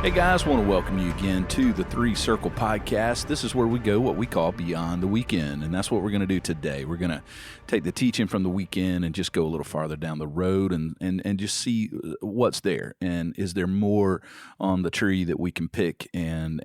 Hey guys, want to welcome you again to the Three Circle Podcast. This is where we go what we call Beyond the Weekend, and that's what we're going to do today. We're going to take the teaching from the weekend and just go a little farther down the road and just see what's there, and is there more on the tree that we can pick and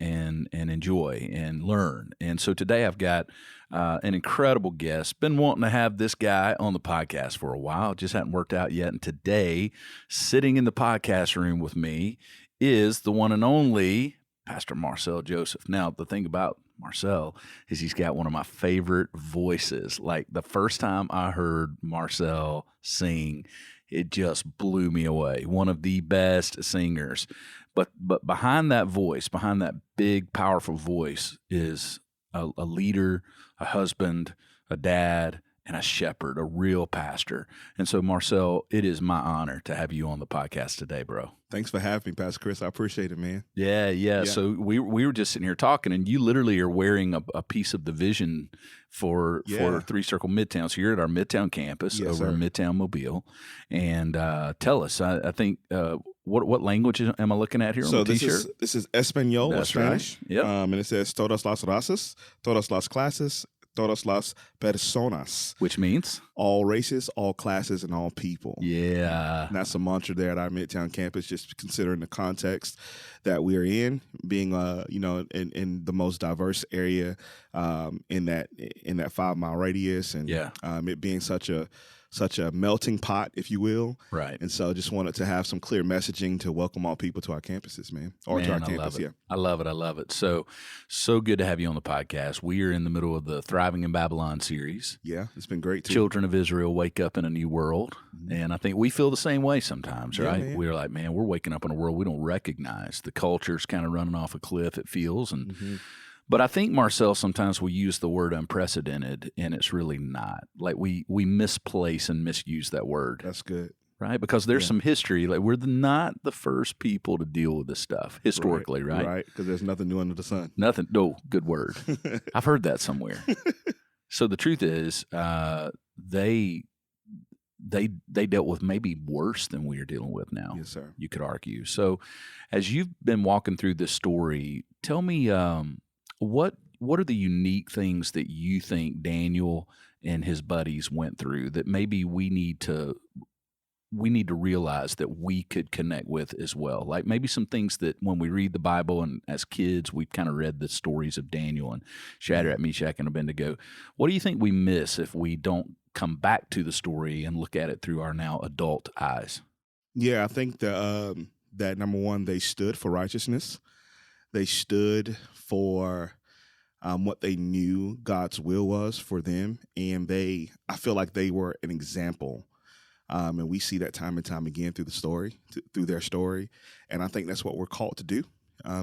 enjoy and learn. And so today I've got an incredible guest. Been wanting to have this guy on the podcast for a while. It just hadn't worked out yet. And today, sitting in the podcast room with me is the one and only Pastor Marcel Joseph. Now, the thing about Marcel is he's got one of my favorite voices. Like the first time I heard Marcel sing, it just blew me away. One of the best singers. But behind that voice, behind that big, powerful voice is a leader, a husband, a dad, and a shepherd, a real pastor. And so, Marcel, it is my honor to have you on the podcast today, bro. Thanks for having me, Pastor Chris. I appreciate it, man. Yeah. So we were just sitting here talking, and you literally are wearing a piece of the vision for Three Circle Midtown. So you're at our Midtown campus over in Midtown Mobile. And tell us, I think, what language am I looking at here on the t-shirt? This is Espanol or Spanish. Right. Yep. And it says, todas las razas, todas las clases, todas las personas. Which means? All races, all classes, and all people. Yeah. And that's a mantra there at our Midtown campus, just considering the context that we're in, being, in the most diverse area in that 5 mile radius, and it being such a melting pot, if you will. Right. And so just wanted to have some clear messaging to welcome all people to our campuses, man. Or to our campus, I love it. So good to have you on the podcast. We are in the middle of the Thriving in Babylon series. Yeah, it's been great too. Children of Israel wake up in a new world. Mm-hmm. And I think we feel the same way sometimes, right? Man. We're like, man, we're waking up in a world we don't recognize. The culture's kind of running off a cliff, it feels. And But I think, Marcel, sometimes we use the word unprecedented, and it's really not. Like we misplace and misuse that word. That's good. Right? Because there's some history. Like we're not the first people to deal with this stuff historically, right? Right, because there's nothing new under the sun. Nothing. No, good word. I've heard that somewhere. So the truth is, they dealt with maybe worse than we are dealing with now. Yes, sir. You could argue. So as you've been walking through this story, tell me, what are the unique things that you think Daniel and his buddies went through that maybe we need to realize that we could connect with as well? Like maybe some things that when we read the Bible and as kids, we've kind of read the stories of Daniel and Shadrach, Meshach, and Abednego. What do you think we miss if we don't come back to the story and look at it through our now adult eyes? Yeah, I think that number one, they stood for righteousness. They stood for what they knew God's will was for them, and I feel like they were an example. And we see that time and time again through through their story. And I think that's what we're called to do,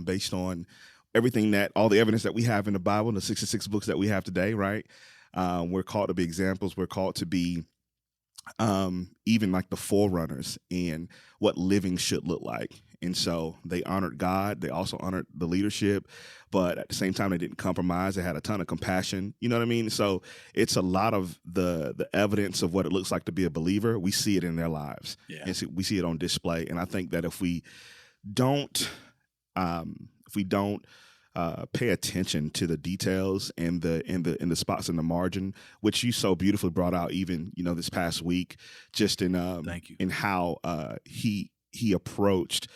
based on all the evidence that we have in the Bible, the 66 books that we have today, right? We're called to be examples. We're called to be even like the forerunners in what living should look like. And so they honored God. They also honored the leadership, but at the same time, they didn't compromise. They had a ton of compassion. You know what I mean? So it's a lot of the evidence of what it looks like to be a believer. We see it in their lives. Yeah. And so we see it on display. And I think that if we don't pay attention to the details and the spots in the margin, which you so beautifully brought out, even this past week, just in how he approached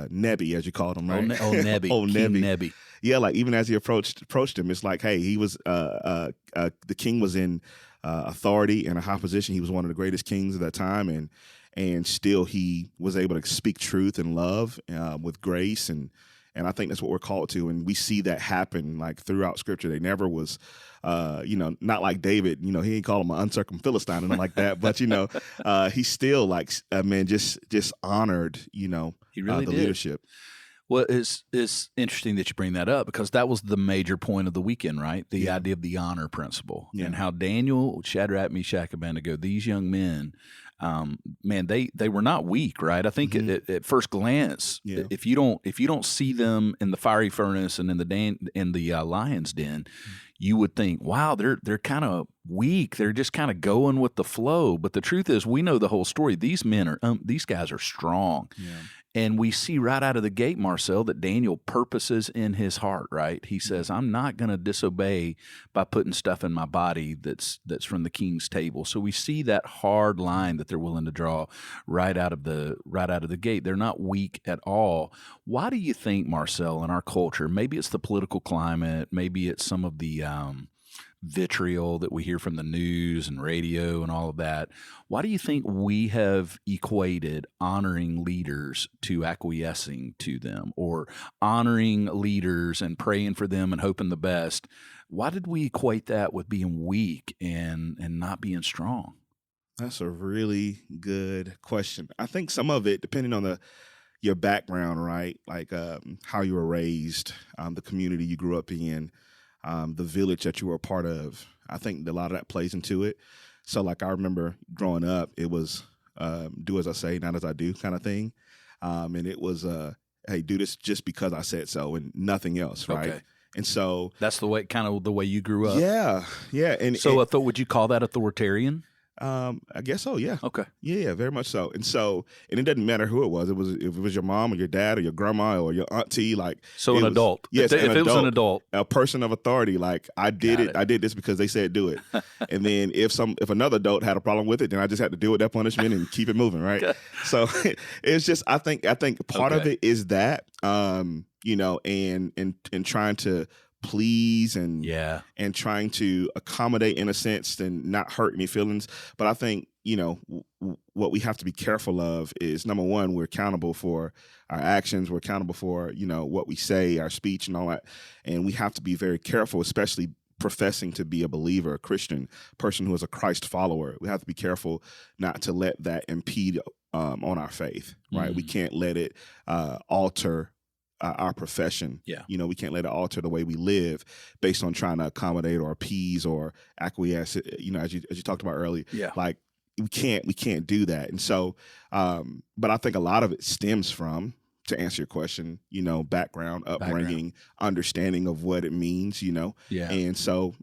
Nebi, as you called him, right? Nebi, King Nebi. Yeah, like even as he approached him, it's like, hey, he was the king was in authority and a high position. He was one of the greatest kings of that time, and still he was able to speak truth and love with grace, and I think that's what we're called to, and we see that happen like throughout Scripture. They never was, not like David. He didn't call him an uncircumcised Philistine and like that, but he still just honored he really the did. Leadership. Well, it's interesting that you bring that up, because that was the major point of the weekend, right? The idea of the honor principle, and how Daniel, Shadrach, Meshach, Abednego, these young men, they were not weak, right? I think at first glance, if you don't see them in the fiery furnace and in the lion's den, you would think, wow, they're kind of weak. They're just kind of going with the flow. But the truth is, we know the whole story. These men these guys are strong. Yeah. And we see right out of the gate, Marcel, that Daniel purposes in his heart, right? He says, I'm not going to disobey by putting stuff in my body that's from the king's table. So we see that hard line that they're willing to draw right out of the gate. They're not weak at all. Why do you think, Marcel, in our culture, maybe it's the political climate, maybe it's some of the vitriol that we hear from the news and radio and all of that. Why do you think we have equated honoring leaders to acquiescing to them, or honoring leaders and praying for them and hoping the best? Why did we equate that with being weak and not being strong? That's a really good question. I think some of it, depending on your background, right? Like how you were raised, the community you grew up in, the village that you were a part of. I think a lot of that plays into it. So like I remember growing up, it was do as I say, not as I do kind of thing. And it was, hey, do this just because I said so and nothing else, right? Okay. And so that's the way, kind of the way you grew up. Yeah. And so would you call that authoritarian? I guess so. Yeah. Okay. Yeah, very much so. And it doesn't matter who it was. If it was your mom or your dad or your grandma or your auntie, like so, an adult. Yes, if it was an adult, a person of authority. Like I did it. I did this because they said do it. And then if another adult had a problem with it, then I just had to deal with that punishment and keep it moving. Right. So it's just I think part of it is that and trying to please and trying to accommodate in a sense and not hurt any feelings. But I think, what we have to be careful of is, number one, we're accountable for our actions. We're accountable for, what we say, our speech and all that. And we have to be very careful, especially professing to be a believer, a Christian person who is a Christ follower. We have to be careful not to let that impede on our faith, right? We can't let it alter our profession. Yeah. We can't let it alter the way we live based on trying to accommodate or appease or acquiesce, as you talked about earlier. Yeah. Like we can't do that. And so, but I think a lot of it stems from, to answer your question, background, upbringing, understanding of what it means, Yeah. And so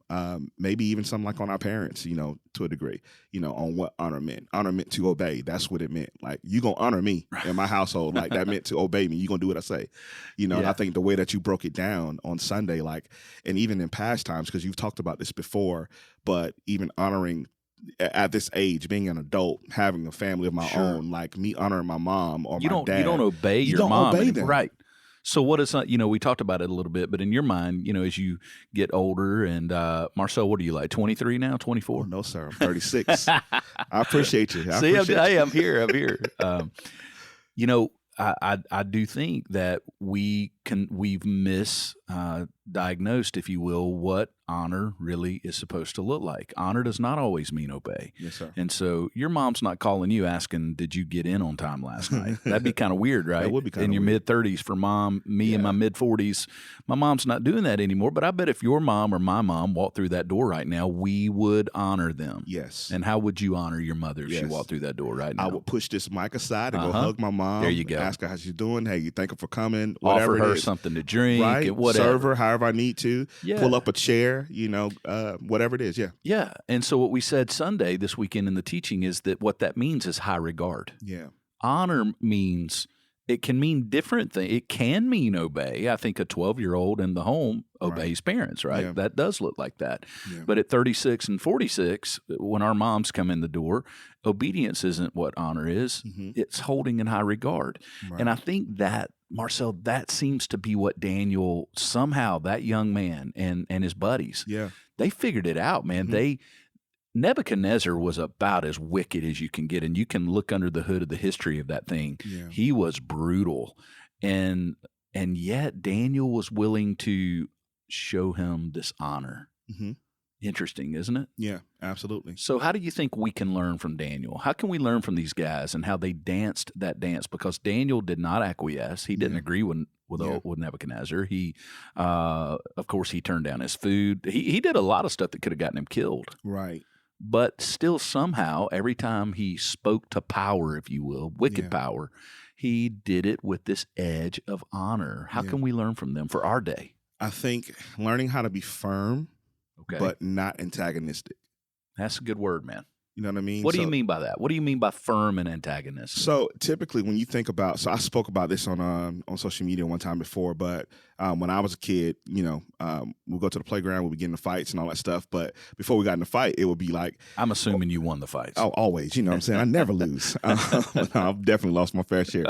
maybe even something like on our parents, to a degree, on what honor meant. Honor meant to obey. That's what it meant. Like, you going to honor me in my household. Like, that meant to obey me. You going to do what I say. And I think the way that you broke it down on Sunday, like, and even in past times, because you've talked about this before, but even honoring at this age, being an adult, having a family of my own, like me honoring my mom or my dad. You don't obey your mom. Obey them. Right. So what is, we talked about it a little bit, but in your mind, as you get older and, Marcel, what are you like, 23 now, 24? Oh, no, sir. I'm 36. I appreciate you. I'm here. I do think that we've misdiagnosed, if you will, what honor really is supposed to look like. Honor does not always mean obey. Yes, sir. And so your mom's not calling you asking, did you get in on time last night? That'd be kind of weird, right? That would be kind of weird. In your mid-30s for mom, me in my mid-40s, my mom's not doing that anymore. But I bet if your mom or my mom walked through that door right now, we would honor them. Yes. And how would you honor your mother if she walked through that door right now? I would push this mic aside and go hug my mom. There you go. Ask her how she's doing. Hey, you thank her for coming. Whatever Offer her it is. something to drink. Right. And whatever. Serve her however I need to. Yeah. Pull up a chair, whatever it is. Yeah. Yeah. And so what we said Sunday this weekend in the teaching is that what that means is high regard. Yeah. Honor means, it can mean different things. It can mean obey. I think a 12-year-old in the home obeys parents, right? Yeah. That does look like that. Yeah. But at 36 and 46, when our moms come in the door, obedience isn't what honor is. Mm-hmm. It's holding in high regard. Right. And I think that, Marcel, that seems to be what Daniel, somehow that young man and his buddies, they figured it out, man. Mm-hmm. Nebuchadnezzar was about as wicked as you can get, and you can look under the hood of the history of that thing. Yeah. He was brutal, and yet Daniel was willing to show him this honor. Mm-hmm. Interesting, isn't it? Yeah, absolutely. So how do you think we can learn from Daniel? How can we learn from these guys and how they danced that dance? Because Daniel did not acquiesce. He didn't agree with Nebuchadnezzar. He, of course, he turned down his food. He did a lot of stuff that could have gotten him killed. Right. But still, somehow, every time he spoke to power, if you will, wicked power, he did it with this edge of honor. How can we learn from them for our day? I think learning how to be firm, but not antagonistic. That's a good word, man. You know what I mean? What do you mean by that? What do you mean by firm and antagonistic? So typically when you think about, so I spoke about this on social media one time before, but when I was a kid, we'll go to the playground, we'll be getting into fights and all that stuff. But before we got in the fight, it would be like, I'm assuming you won the fights. Oh, always. You know what I'm saying? I never lose. I've definitely lost my fair share.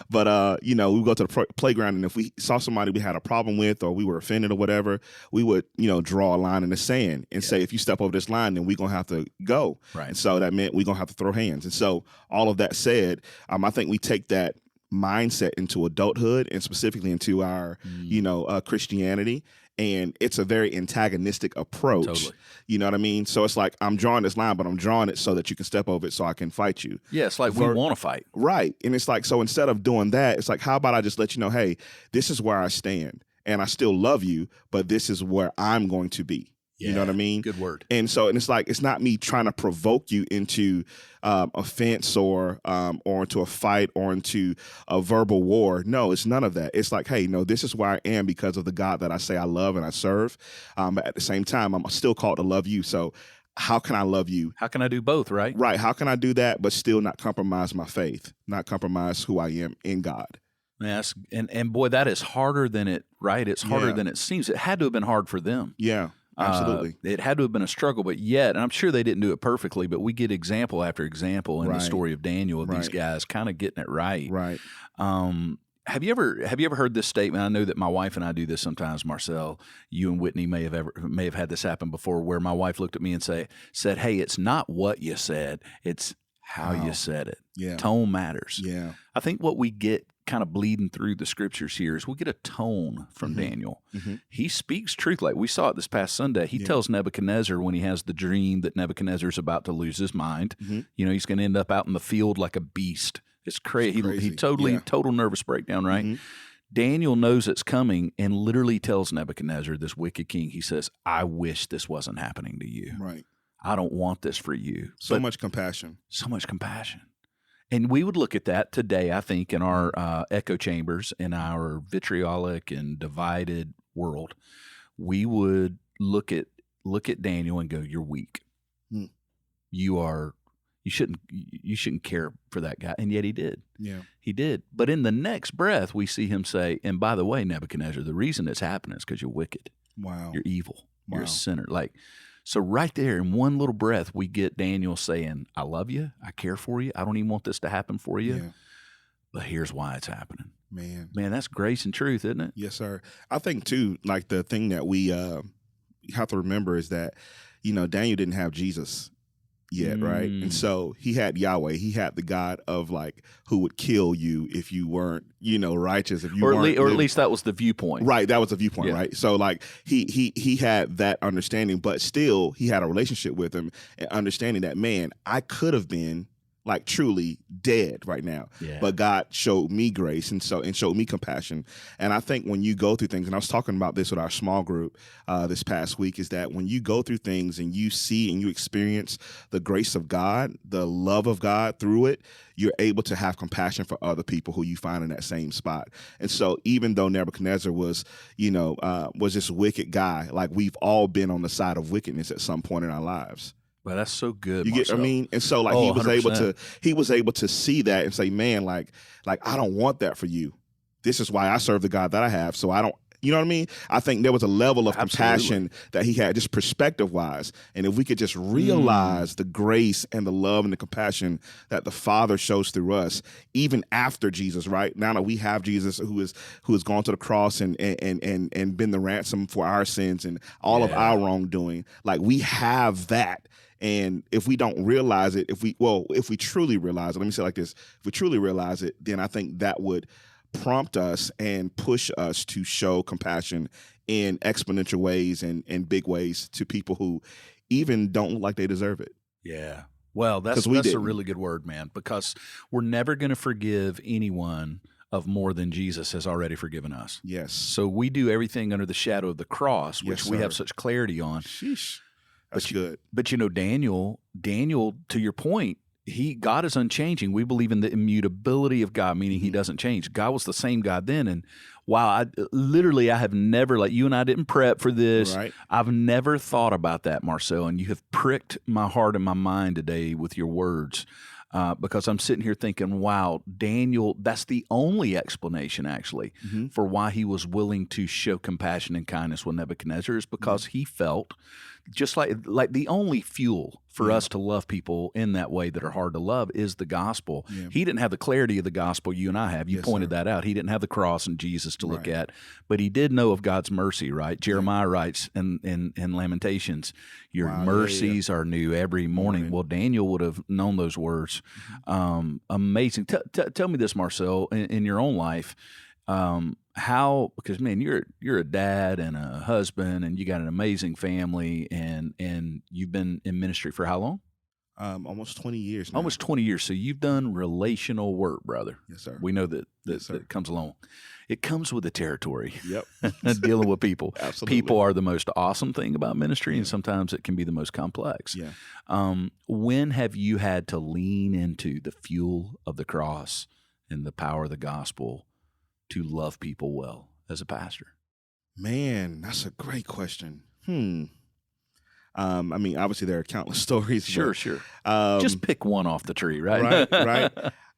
But, we would go to the playground, and if we saw somebody we had a problem with or we were offended or whatever, we would, draw a line in the sand and say, if you step over this line, then we're going to have to go. Right. And so that meant we're going to have to throw hands. And so all of that said, I think we take that mindset into adulthood and specifically into our, Christianity. And it's a very antagonistic approach. Totally. You know what I mean? So it's like, I'm drawing this line, but I'm drawing it so that you can step over it so I can fight you. Yeah, it's like we want to fight. Right. And it's like, so instead of doing that, it's like, how about I just let you know, hey, this is where I stand. And I still love you, but this is where I'm going to be. Yeah, you know what I mean? Good word. And it's like, it's not me trying to provoke you into offense or into a fight or into a verbal war. No, it's none of that. It's like, hey, no, this is where I am because of the God that I say I love and I serve. But at the same time, I'm still called to love you. So how can I love you? How can I do both, right? Right. How can I do that, but still not compromise my faith, not compromise who I am in God? Yes. And boy, that is harder than it, right? It's harder than it seems. It had to have been hard for them. Yeah. Absolutely. It had to have been a struggle, but yet, and I'm sure they didn't do it perfectly, but we get example after example in the story of Daniel of these guys kind of getting it right. Right. Have you ever heard this statement? I know that my wife and I do this sometimes, Marcel. You and Whitney may have had this happen before, where my wife looked at me and said, "Hey, it's not what you said, it's how you said it. Yeah. Tone matters." Yeah. I think what we get kind of bleeding through the scriptures here is we get a tone from Daniel. Mm-hmm. He speaks truth. Like we saw it this past Sunday. He tells Nebuchadnezzar when he has the dream that Nebuchadnezzar's about to lose his mind. Mm-hmm. He's going to end up out in the field like a beast. It's crazy. He total nervous breakdown, right? Mm-hmm. Daniel knows it's coming and literally tells Nebuchadnezzar, this wicked king, he says, "I wish this wasn't happening to you. Right. I don't want this for you." So much compassion. So much compassion. And we would look at that today, I think, in our echo chambers, in our vitriolic and divided world. We would look at Daniel and go, "You're weak. You shouldn't care for that guy." And yet he did. Yeah. He did. But in the next breath, we see him say, "And by the way, Nebuchadnezzar, the reason it's happening is because you're wicked. Wow. You're evil. Wow. You're a sinner." So right there in one little breath, we get Daniel saying, "I love you. I care for you. I don't even want this to happen for you. Yeah. But here's why it's happening." Man, that's grace and truth, isn't it? Yes, sir. I think too, like the thing that we have to remember is that, Daniel didn't have Jesus yet, right? And so he had Yahweh. He had the God of who would kill you if you weren't, righteous. If you or weren't, at least that was the viewpoint, right? That was the viewpoint, right? So he had that understanding, but still he had a relationship with him and understanding that, man, I could have been truly dead right now. Yeah. But God showed me grace and showed me compassion. And I think when you go through things, and I was talking about this with our small group this past week, is that when you go through things and you see and you experience the grace of God, the love of God through it, you're able to have compassion for other people who you find in that same spot. And so even though Nebuchadnezzar was this wicked guy, we've all been on the side of wickedness at some point in our lives. Well, that's so good. You Marcel. get what I mean? And so he was able to see that and say, man, I don't want that for you. This is why I serve the God that I have. So I don't, you know what I mean? I think there was a level of compassion that he had, just perspective wise. And if we could just realize the grace and the love and the compassion that the Father shows through us, even after Jesus, right? Now that we have Jesus who has gone to the cross and been the ransom for our sins and all of our wrongdoing, we have that. And if we don't realize it, if we truly realize it, let me say it like this, if we truly realize it, then I think that would prompt us and push us to show compassion in exponential ways and big ways to people who even don't look like they deserve it. Yeah. Well, that's a really good word, man, because we're never going to forgive anyone of more than Jesus has already forgiven us. Yes. So we do everything under the shadow of the cross, which we have such clarity on. Sheesh. That's good. But Daniel, to your point, God is unchanging. We believe in the immutability of God, meaning He Mhm. doesn't change. God was the same God then, and wow, I have never, like you and I didn't prep for this. Right. I've never thought about that, Marcel, and you have pricked my heart and my mind today with your words. Because I'm sitting here thinking, wow, Daniel, that's the only explanation actually Mhm. for why he was willing to show compassion and kindness with Nebuchadnezzar is because he felt just like the only fuel for Yeah. us to love people in that way that are hard to love is the gospel. Yeah. He didn't have the clarity of the gospel you and I have. You Yes, pointed sir. that out. He didn't have the cross and Jesus to look Right. at, but he did know of God's mercy, right? Jeremiah writes in Lamentations, your Wow, yeah, yeah. mercies are new every morning. Morning. Well, Daniel would have known those words. Amazing. Tell me this, Marcel, in your own life, how, because man, you're a dad and a husband, and you got an amazing family, and you've been in ministry for how long? Almost 20 years now. Almost 20 years. So you've done relational work, brother. Yes, sir. We know that Yes, sir. that comes along. It comes with the territory. Yep. Dealing with people. Absolutely. People are the most awesome thing about ministry, and Yeah. sometimes it can be the most complex. Yeah. When have you had to lean into the fuel of the cross and the power of the gospel to love people well as a pastor? Man, that's a great question. I mean, obviously there are countless stories. Sure. But, Just pick one off the tree, right? right.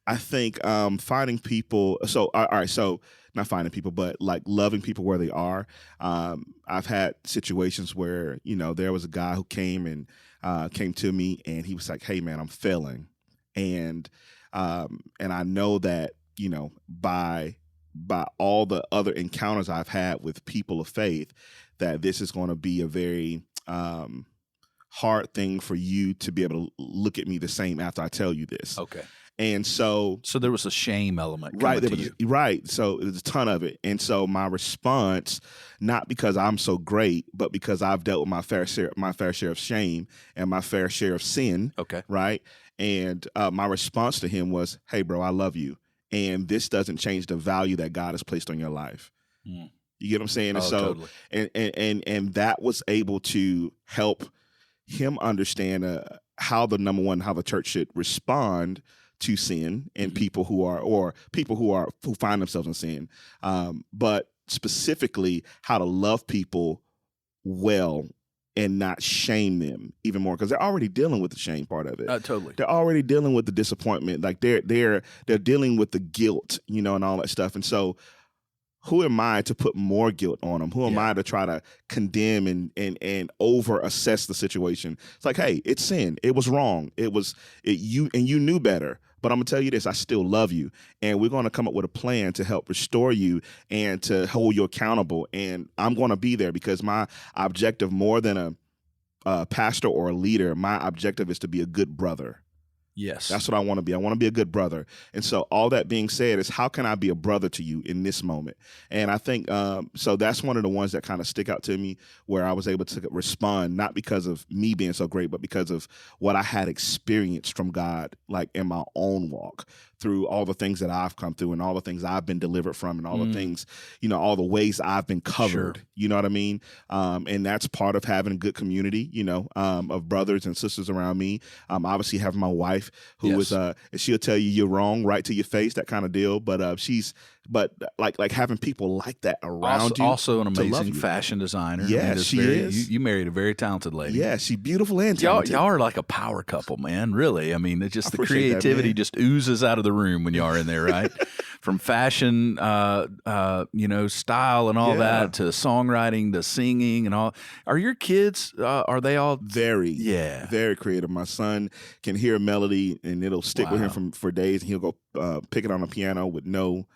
I think finding people. So, all right. So, not finding people, but like loving people where they are. I've had situations where there was a guy who came to me, and he was like, "Hey, man, I'm failing," and I know that by all the other encounters I've had with people of faith, that this is going to be a very hard thing for you to be able to look at me the same after I tell you this. Okay. And so there was a shame element right, coming to you. right. So there's a ton of it. And so my response, not because I'm so great, but because I've dealt with my fair share of shame and my fair share of sin. Okay. Right. And my response to him was, "Hey, bro, I love you. And this doesn't change the value that God has placed on your life." Mm. You get what I'm saying? And so, totally. and that was able to help him understand how the church should respond to sin and people who find themselves in sin, but specifically how to love people well and not shame them even more, because they're already dealing with the shame part of it. Totally. They're already dealing with the disappointment, like they're dealing with the guilt, and all that stuff. And so, who am I to put more guilt on them? Who am I to try to condemn and over assess the situation? It's like, hey, it's sin. It was wrong. You knew better. But I'm gonna tell you this: I still love you, and we're gonna come up with a plan to help restore you and to hold you accountable. And I'm gonna be there, because my objective, more than a pastor or a leader, my objective is to be a good brother. Yes. That's what I want to be. I want to be a good brother. And so all that being said is, how can I be a brother to you in this moment? And I think, so that's one of the ones that kind of stick out to me, where I was able to respond, not because of me being so great, but because of what I had experienced from God, like in my own walk, through all the things that I've come through and all the things I've been delivered from and all the things, all the ways I've been covered. Sure. You know what I mean? And that's part of having a good community, of brothers and sisters around me. Obviously having my wife, who is, she'll tell you you're wrong right to your face, that kind of deal. But like having people like that around you. Also an to love amazing you. fashion designer. Yeah, she is. You married a very talented lady. Yeah, she's beautiful and talented. Y'all are like a power couple, man. Really. I mean, it's just the appreciate that, creativity man. just oozes out of the room when you are in there, right? From fashion, style and all that, to songwriting, the singing and all. Are your kids? Are they all very creative? My son can hear a melody and it'll stick with him for days, and he'll go pick it on the piano with no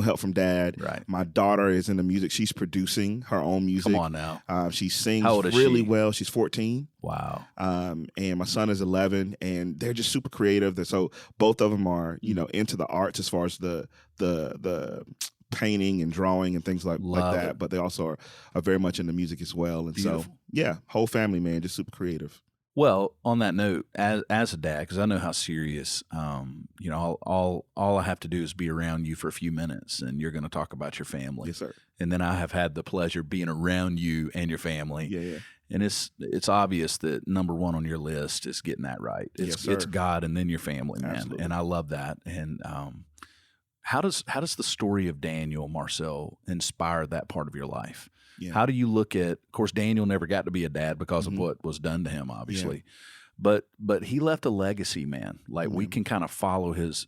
help from dad. Right. My daughter is into music. She's producing her own music. Come on now. She sings How old is really she? well. She's 14. Wow. And my son is 11, and they're just super creative. So both of them are, into the arts as far as the painting and drawing and things like that. it. But they also are very much into music as well. And Beautiful. so, whole family, man, just super creative. Well, on that note, as a dad, because I know how serious, all I have to do is be around you for a few minutes, and you're going to talk about your family. Yes, sir. And then I have had the pleasure being around you and your family. Yeah. And it's obvious that number one on your list is getting that right. It's God and then your family, man. Absolutely. And I love that. And how does the story of Daniel, Marcel, inspire that part of your life? Yeah. How do you look at? Of course, Daniel never got to be a dad because of what was done to him, obviously. Yeah. But he left a legacy, man. Like we can kind of follow his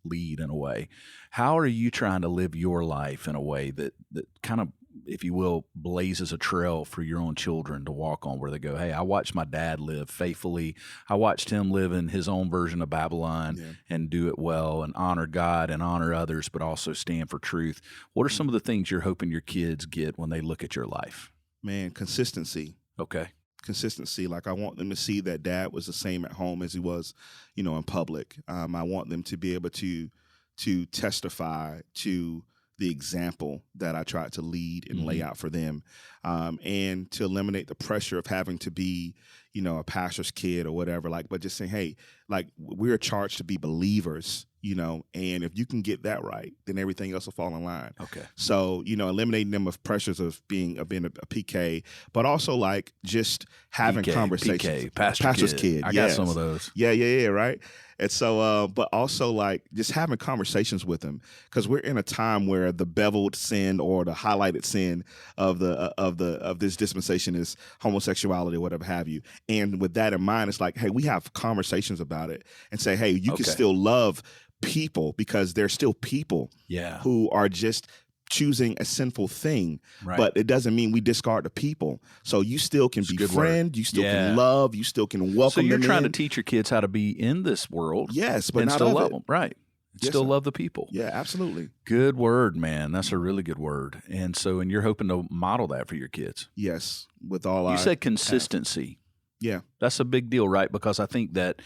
lead in a way. How are you trying to live your life in a way that kind of, if you will, blazes a trail for your own children to walk on, where they go, hey, I watched my dad live faithfully. I watched him live in his own version of Babylon and do it well and honor God and honor others, but also stand for truth. What are some of the things you're hoping your kids get when they look at your life? Man, consistency. Okay. Consistency. Like I want them to see that dad was the same at home as he was, in public. I want them to be able to testify to the example that I tried to lead and lay out for them, and to eliminate the pressure of having to be, a pastor's kid or whatever. Like, but just saying, hey, like we're charged to be believers, and if you can get that right, then everything else will fall in line. Okay. So, eliminating them of pressures of being a PK, but also like just having conversations. PK, pastor's kid. I got some of those. Yeah. Right. And so, but also like just having conversations with them, because we're in a time where the beveled sin or the highlighted sin of this dispensation is homosexuality or whatever have you. And with that in mind, it's like, hey, we have conversations about it and say, hey, you can still love people because they're still people who are just choosing a sinful thing, but it doesn't mean we discard the people. So you still can be friend, you still can love, you still can welcome. So you're them trying in. to teach your kids how to be in this world, yes, but and not still of love it. them, right? Yes, Still sir. love the people. Yeah, absolutely. Good word, man. That's a really good word. And you're hoping to model that for your kids. Yes, with all you said consistency. Yeah, that's a big deal, right? Because I think that,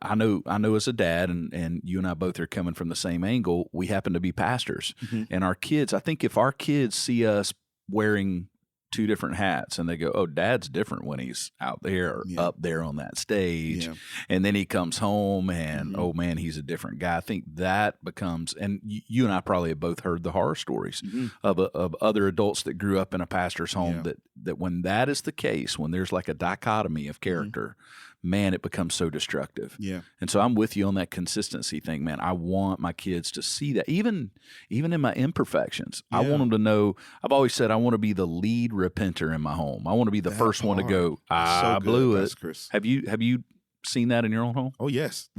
I know as a dad, and you and I both are coming from the same angle. We happen to be pastors, and our kids. I think if our kids see us wearing two different hats, and they go, "Oh, Dad's different when he's out there or up there on that stage," and then he comes home, and oh man, he's a different guy. I think that becomes, and you and I probably have both heard the horror stories of other adults that grew up in a pastor's home. That when that is the case, when there's like a dichotomy of character. Man, it becomes so destructive. Yeah. And so I'm with you on that consistency thing, man. I want my kids to see that, even in my imperfections. I want them to know, I've always said I want to be the lead repenter in my home. I want to be the first one to go, I blew it. Chris. Have you seen that in your own home? Oh, yes.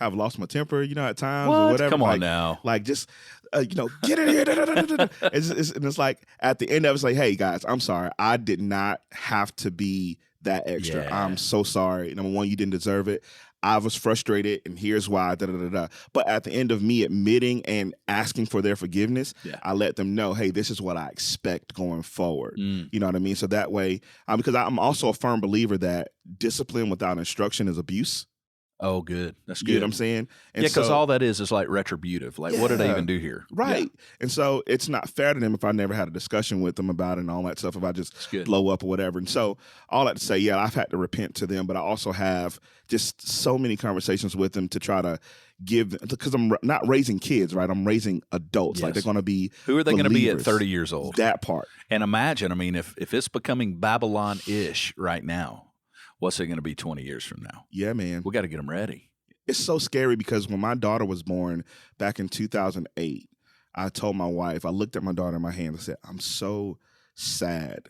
I've lost my temper, at times or whatever. Come on now. Like just, get in here. And it's like at the end of it, it's like, hey, guys, I'm sorry. I did not have to be that extra. I'm so sorry. Number one, you didn't deserve it. I was frustrated, and here's why. But at the end of me admitting and asking for their forgiveness, I let them know, hey, this is what I expect going forward. You know what I mean? So that way, because I'm also a firm believer that discipline without instruction is abuse. Oh, good. That's good. You know what I'm saying? And because all that is like retributive. Like, what did I even do here? Right. Yeah. And so it's not fair to them if I never had a discussion with them about it and all that stuff, if I just blow up or whatever. And so all that to say, I've had to repent to them, but I also have just so many conversations with them to try to give them, because I'm not raising kids, right? I'm raising adults. Yes. Like they're going to be Who are they going to be at 30 years old? That part. And imagine, I mean, if it's becoming Babylon-ish right now, what's it going to be 20 years from now? Yeah, man. We got to get them ready. It's so scary because when my daughter was born back in 2008, I told my wife, I looked at my daughter in my hand and said, I'm so sad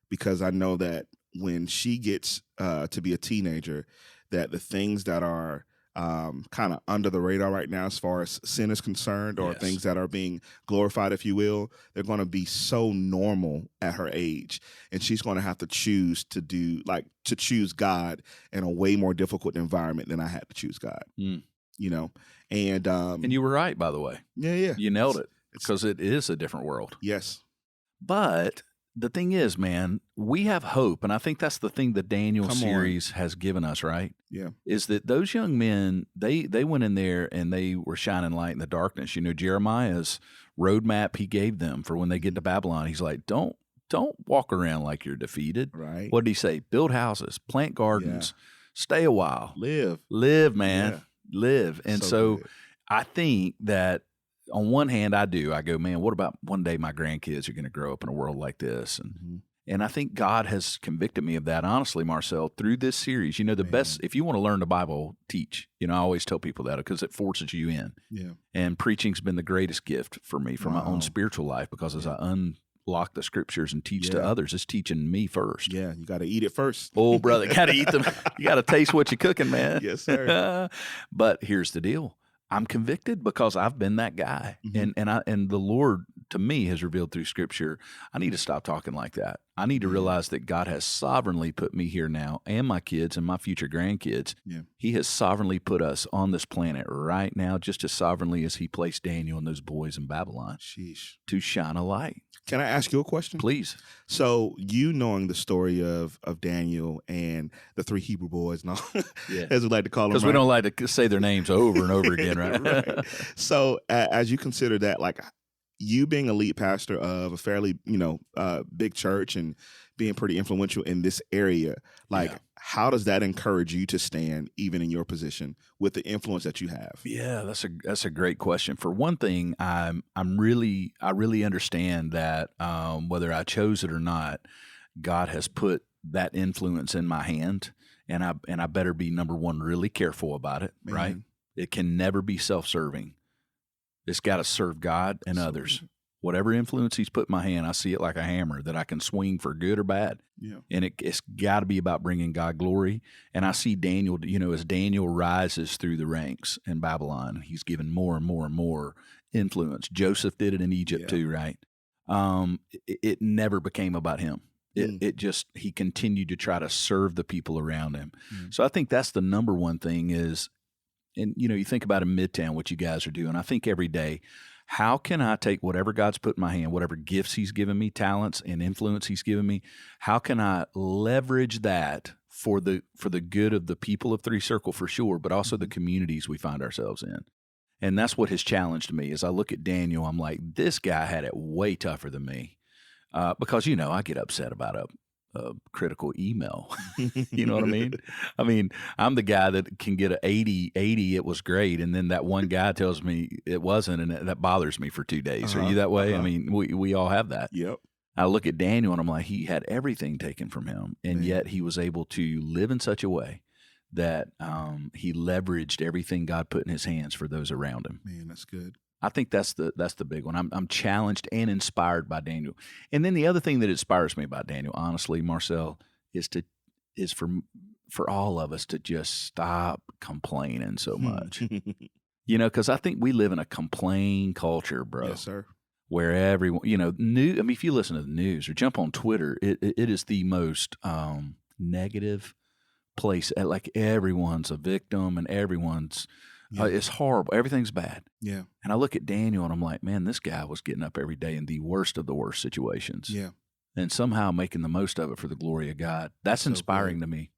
because I know that when she gets to be a teenager, that the things that are kind of under the radar right now as far as sin is concerned, or things that are being glorified, if you will, they're going to be so normal at her age. And she's going to have to choose to choose God in a way more difficult environment than I had to choose God, And you were right, by the way. Yeah. You nailed it, because it is a different world. Yes. But the thing is, man, we have hope. And I think that's the thing the Daniel series has given us, right? Yeah. Is that those young men, they went in there and they were shining light in the darkness. Jeremiah's roadmap he gave them for when they get to Babylon, he's like, don't walk around like you're defeated. Right. What did he say? Build houses, plant gardens, stay a while. Live, man. Yeah. Live. And so I think that on one hand, I go, man, what about one day my grandkids are going to grow up in a world like this? And I think God has convicted me of that, honestly, Marcel, through this series. You know, the best, if you want to learn the Bible, teach. You know, I always tell people that because it forces you in. Yeah. And preaching's been the greatest gift for me for my own spiritual life, because as I unlock the scriptures and teach to others, it's teaching me first. Yeah, you got to eat it first. Oh, brother, got to eat them. You got to taste what you're cooking, man. Yes, sir. But here's the deal. I'm convicted because I've been that guy. And the Lord, to me, has revealed through Scripture, I need to stop talking like that. I need to realize that God has sovereignly put me here now, and my kids and my future grandkids. Yeah. He has sovereignly put us on this planet right now, just as sovereignly as he placed Daniel and those boys in Babylon. Sheesh. To shine a light. Can I ask you a question? Please. So, you knowing the story of Daniel and the 3 Hebrew boys, no, as we like to call them, because we don't like to say their names over and over again, right? Right. So, as you consider that, like you being a lead pastor of a fairly, big church and being pretty influential in this area, like how does that encourage you to stand even in your position with the influence that you have? Yeah, that's a great question. For one thing, I really understand that whether I chose it or not, God has put that influence in my hand, and I better be, number one, really careful about it. Man. Right? It can never be self-serving. It's got to serve God and others. Whatever influence he's put in my hand, I see it like a hammer that I can swing for good or bad. Yeah. And it's got to be about bringing God glory. And I see Daniel, as Daniel rises through the ranks in Babylon, he's given more and more and more influence. Joseph did it in Egypt too, right? It never became about him. He continued to try to serve the people around him. So I think that's the number one thing is, and you think about in Midtown, what you guys are doing. I think every day, how can I take whatever God's put in my hand, whatever gifts he's given me, talents and influence he's given me, how can I leverage that for the good of the people of Three Circle for sure, but also the communities we find ourselves in? And that's what has challenged me. As I look at Daniel, I'm like, this guy had it way tougher than me, because I get upset about a critical email. You know what I mean? I mean, I'm the guy that can get an 80, it was great. And then that one guy tells me it wasn't, and that bothers me for 2 days. Are you that way? I mean, we all have that. Yep. I look at Daniel and I'm like, he had everything taken from him. And yet he was able to live in such a way that he leveraged everything God put in his hands for those around him. Man, that's good. I think that's the big one. I'm challenged and inspired by Daniel. And then the other thing that inspires me about Daniel, honestly, Marcel, is for all of us to just stop complaining so much. Because I think we live in a complain culture, bro. Yes, sir. Where everyone, if you listen to the news or jump on Twitter, it is the most negative place. Like everyone's a victim and everyone's. It's horrible. Everything's bad. Yeah. And I look at Daniel and I'm like, man, this guy was getting up every day in the worst of the worst situations. Yeah. And somehow making the most of it for the glory of God. That's inspiring to me.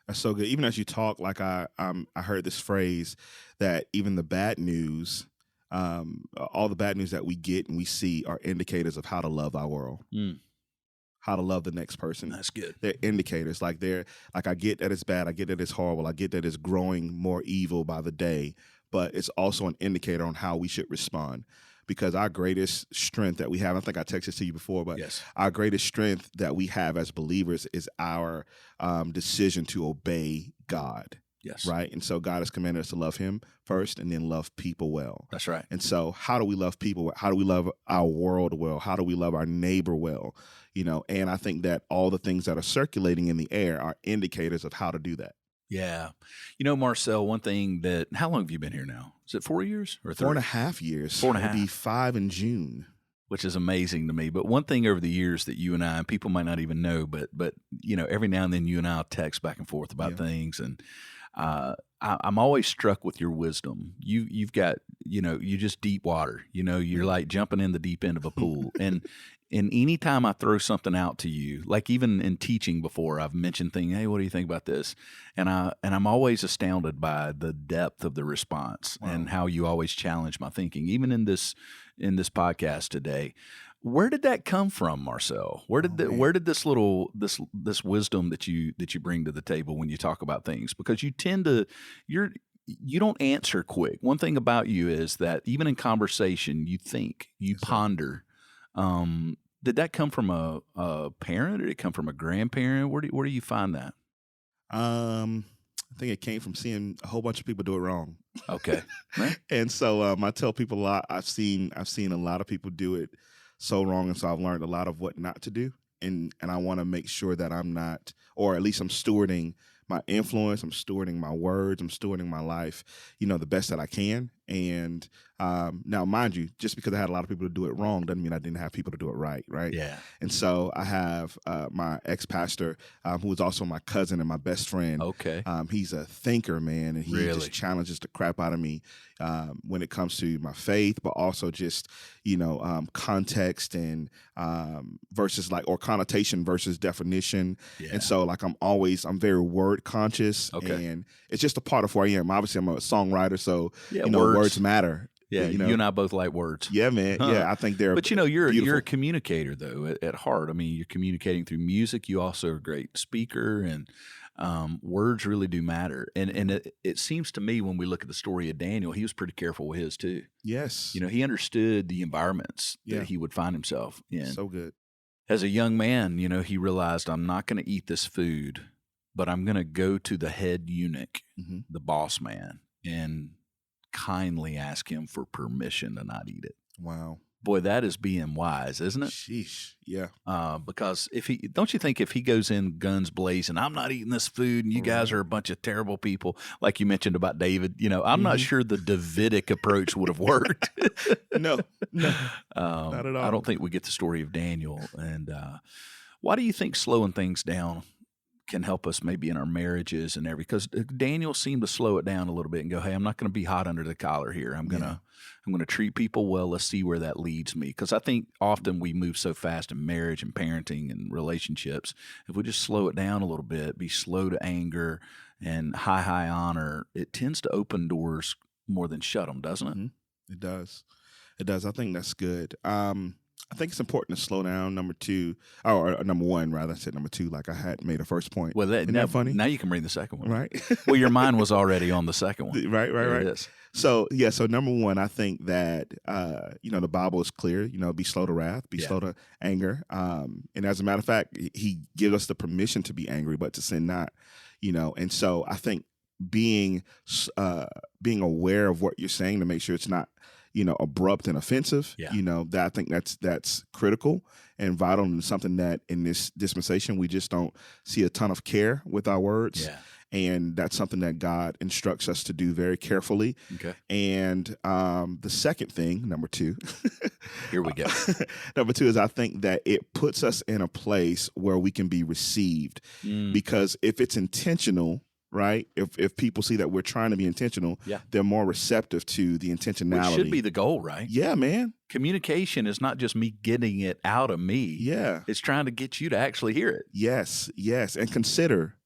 That's so good. Even as you talk, like I heard this phrase that even the bad news, all the bad news that we get and we see are indicators of how to love our world. How to love the next person. That's good. They're indicators. Like I get that it's bad. I get that it's horrible. I get that it's growing more evil by the day, but it's also an indicator on how we should respond. Because our greatest strength that we have, I think I texted to you before, but our greatest strength that we have as believers is our decision to obey God. Yes. Right. And so God has commanded us to love him first and then love people well. That's right. And so how do we love people? How do we love our world well? How do we love our neighbor well? And I think that all the things that are circulating in the air are indicators of how to do that. Yeah. Marcel, one thing how long have you been here now? Is it 4 years or 3? 4.5 years. 4.5. It'll be 5 in June. Which is amazing to me. But one thing over the years that you and I, and people might not even know, but every now and then you and I will text back and forth about things. And I'm always struck with your wisdom. You've got, you just deep water, you're like jumping in the deep end of a pool. And any time I throw something out to you, like even in teaching before, I've mentioned things, hey, what do you think about this? And I'm always astounded by the depth of the response and how you always challenge my thinking, even in this podcast today. Where did that come from, Marcel? Where did this little this wisdom that you bring to the table when you talk about things? Because you you don't answer quick. One thing about you is that even in conversation, you think, you ponder. Did that come from a parent, or did it come from a grandparent? Where do you find that? I think it came from seeing a whole bunch of people do it wrong. Okay. Right. And so I tell people a lot. I've seen a lot of people do it so wrong, and so I've learned a lot of what not to do. And I want to make sure that I'm not, or at least I'm stewarding my influence, I'm stewarding my words, I'm stewarding my life, the best that I can. And now, mind you, just because I had a lot of people to do it wrong doesn't mean I didn't have people to do it right, right? Yeah. And so I have my ex-pastor, who is also my cousin and my best friend. Okay. He's a thinker, man, and he Really? just challenges the crap out of me when it comes to my faith, but also just, context and versus or connotation versus definition. Yeah. And so I'm very word conscious, Okay. and it's just a part of who I am. Obviously, I'm a songwriter, so Yeah, words matter. Yeah, you you and I both like words. Yeah, man. Huh. Yeah, I think they're. But you're beautiful. a communicator though at heart. I mean, you're communicating through music. You also are a great speaker, and words really do matter. And it seems to me when we look at the story of Daniel, he was pretty careful with his too. Yes. He understood the environments Yeah. that he would find himself in. So good. As a young man, he realized, I'm not going to eat this food, but I'm going to go to the head eunuch, Mm-hmm. the boss man, and kindly ask him for permission to not eat it. Wow. Boy, that is being wise, isn't it? Sheesh. Yeah. Because don't you think if he goes in guns blazing, I'm not eating this food, and you guys Right. are a bunch of terrible people, like you mentioned about David, I'm not sure the Davidic approach would have worked. No, not at all. I don't think we get the story of Daniel. And why do you think slowing things down can help us maybe in our marriages and everything? Because Daniel seemed to slow it down a little bit and go, hey, I'm not going to be hot under the collar here. I'm going to treat people well. Let's see where that leads me. Because I think often we move so fast in marriage and parenting and relationships. If we just slow it down a little bit, be slow to anger and high honor, it tends to open doors more than shut them, doesn't it? Mm-hmm. It does. I think that's good. I think it's important to slow down. Number one, rather. I said number two, like I had made a first point. Well, Isn't that funny? Now you can bring the second one. Right. Well, your mind was already on the second one. Right. There it is. So number one, I think that the Bible is clear. Be slow to wrath, be slow to anger. And as a matter of fact, he gives us the permission to be angry, but to sin not. And so I think being aware of what you're saying to make sure it's not abrupt and offensive. Yeah. That I think that's critical and vital, and something that in this dispensation we just don't see a ton of care with our words. Yeah. And that's something that God instructs us to do very carefully. Okay. And the second thing, number two, Here we go. number two is I think that it puts us in a place where we can be received, because if it's intentional, right? If people see that we're trying to be intentional, Yeah. they're more receptive to the intentionality. Which should be the goal, right? Yeah, man. Communication is not just me getting it out of me. Yeah. It's trying to get you to actually hear it. Yes. And consider.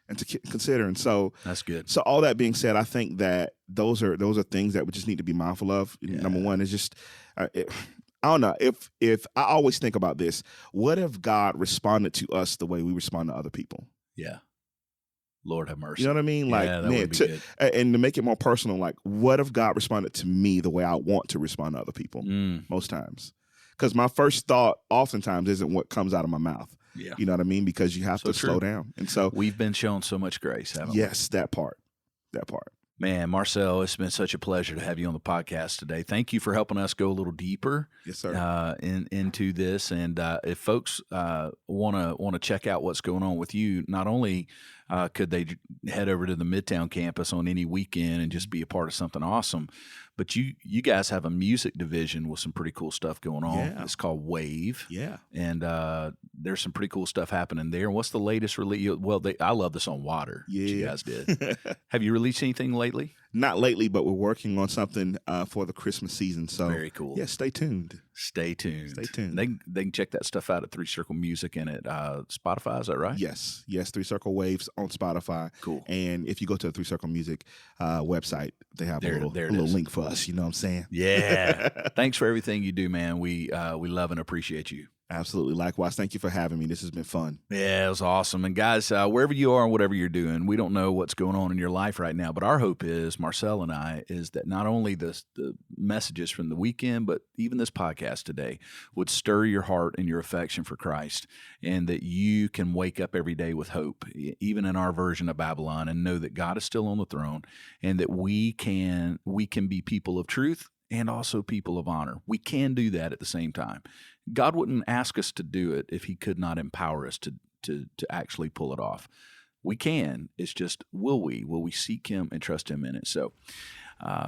And so That's good. So all that being said, I think that those are things that we just need to be mindful of. Yeah. Number one is just, I don't know, if I always think about this, what if God responded to us the way we respond to other people? Yeah. Lord have mercy. You know what I mean? Like, Yeah, that man, would be good. and to make it more personal, like, what if God responded to me the way I want to respond to other people? Most times, because my first thought oftentimes isn't what comes out of my mouth. Yeah. You know what I mean? Because you have So to slow true. down. And so, We've been shown so much grace, haven't we? yes, that part. Man, Marcel, it's been such a pleasure to have you on the podcast today. Thank you for helping us go a little deeper Yes, sir. into this. And if folks want to check out what's going on with you, not only could they head over to the Midtown campus on any weekend and just be a part of something awesome, but you guys have a music division with some pretty cool stuff going on. Yeah. It's called Wave. Yeah. And there's some pretty cool stuff happening there. And what's the latest release? Well, I love this on Water that you guys did. Have you released anything lately? Not lately, but we're working on something for the Christmas season. So Very cool. Yeah, stay tuned. Stay tuned. Stay tuned. They can check that stuff out at 3 Circle Music and at Spotify. Is that right? Yes, 3 Circle Waves on Spotify. Cool. And if you go to the 3 Circle Music website, they have There a it little is. link for us. You know what I'm saying? Yeah. Thanks for everything you do, man. We love and appreciate you. Absolutely. Likewise. Thank you for having me. This has been fun. Yeah, it was awesome. And guys, wherever you are and whatever you're doing, we don't know what's going on in your life right now, but our hope is, Marcel and I, is that not only the messages from the weekend, but even this podcast today would stir your heart and your affection for Christ, and that you can wake up every day with hope, even in our version of Babylon, and know that God is still on the throne, and that we can be people of truth and also people of honor. We can do that at the same time. God wouldn't ask us to do it if he could not empower us to actually pull it off. We can. It's just, will we? Will we seek him and trust him in it? So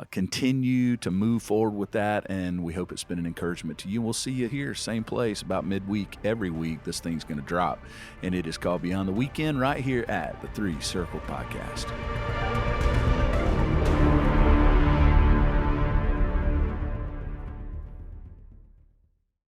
continue to move forward with that, and we hope it's been an encouragement to you. We'll see you here, same place, about midweek every week. This thing's going to drop, and it is called Beyond the Weekend right here at the 3 Circle Podcast.